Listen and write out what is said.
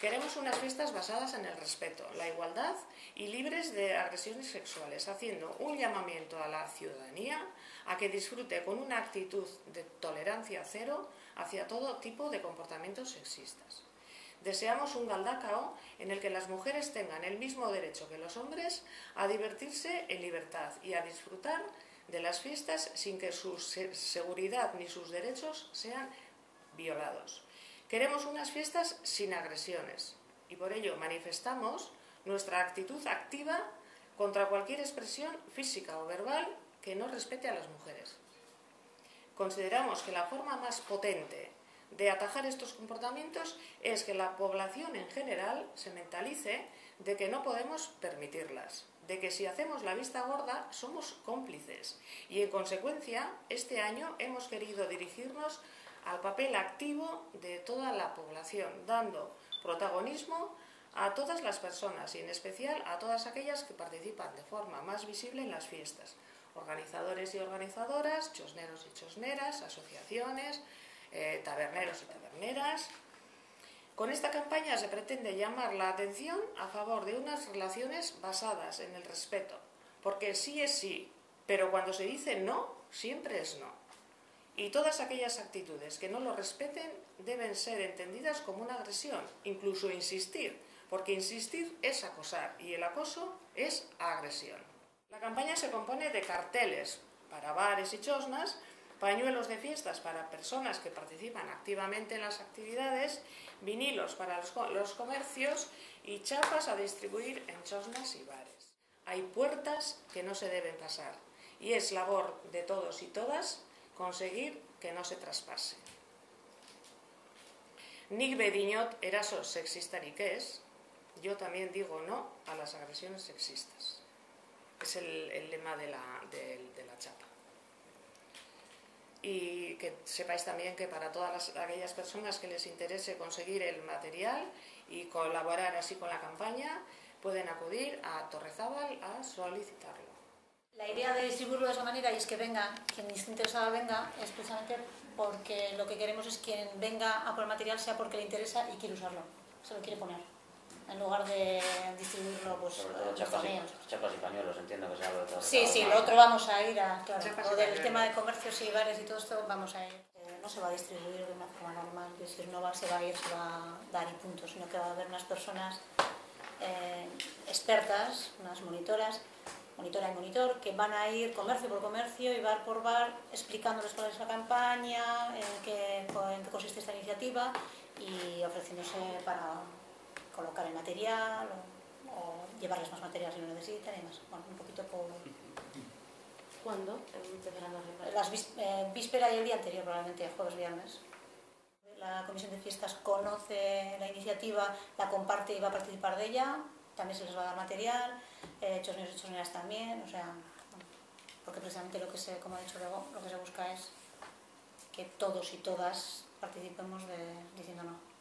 Queremos unas fiestas basadas en el respeto, la igualdad y libres de agresiones sexuales, haciendo un llamamiento a la ciudadanía a que disfrute con una actitud de tolerancia cero hacia todo tipo de comportamientos sexistas. Deseamos un Galdakao en el que las mujeres tengan el mismo derecho que los hombres a divertirse en libertad y a disfrutar de las fiestas sin que su seguridad ni sus derechos sean violados. Queremos unas fiestas sin agresiones y por ello manifestamos nuestra actitud activa contra cualquier expresión física o verbal que no respete a las mujeres. Consideramos que la forma más potente de atajar estos comportamientos es que la población en general se mentalice de que no podemos permitirlas, de que si hacemos la vista gorda somos cómplices y en consecuencia este año hemos querido dirigirnos al papel activo de toda la población, dando protagonismo a todas las personas y en especial a todas aquellas que participan de forma más visible en las fiestas, organizadores y organizadoras, chosneros y chosneras, asociaciones, taberneros y taberneras. Con esta campaña se pretende llamar la atención a favor de unas relaciones basadas en el respeto, porque sí es sí, pero cuando se dice no, siempre es no. Y todas aquellas actitudes que no lo respeten deben ser entendidas como una agresión, incluso insistir, porque insistir es acosar y el acoso es agresión. La campaña se compone de carteles para bares y chosnas, pañuelos de fiestas para personas que participan activamente en las actividades, vinilos para los comercios y chapas a distribuir en chosnas y bares. Hay puertas que no se deben pasar y es labor de todos y todas conseguir que no se traspase. Nik bediñot eraso sexistarik ez, yo también digo no a las agresiones sexistas. Es el lema de la chapa. Y que sepáis también que para todas aquellas personas que les interese conseguir el material y colaborar así con la campaña, pueden acudir a Torrezábal a solicitarlo. La idea de distribuirlo de esa manera y es que venga, quien esté interesado venga, es precisamente porque lo que queremos es quien venga a por el material sea porque le interesa y quiere usarlo, se lo quiere poner, en lugar de distribuirlo pues sobre todo chapas y pañuelos, entiendo que sea lo otro. Sí, lo otro vamos a ir a, claro, o del tema de comercios y bares y todo esto vamos a ir. No se va a distribuir de una forma normal, es decir, no se va a ir, se va a dar y punto, sino que va a haber unas personas expertas, unas monitora y monitor, que van a ir comercio por comercio y bar por bar explicándoles cuál es la campaña, en qué consiste esta iniciativa y ofreciéndose para colocar el material o llevarles más material si lo necesitan y más. Bueno, un poquito por... ¿Cuándo empezarán las reuniones? Las víspera y el día anterior, probablemente jueves, viernes. La Comisión de Fiestas conoce la iniciativa, la comparte y va a participar de ella. También se les va a dar material, chosneros y chosneras también, o sea, porque precisamente como ha dicho luego, lo que se busca es que todos y todas participemos diciendo no.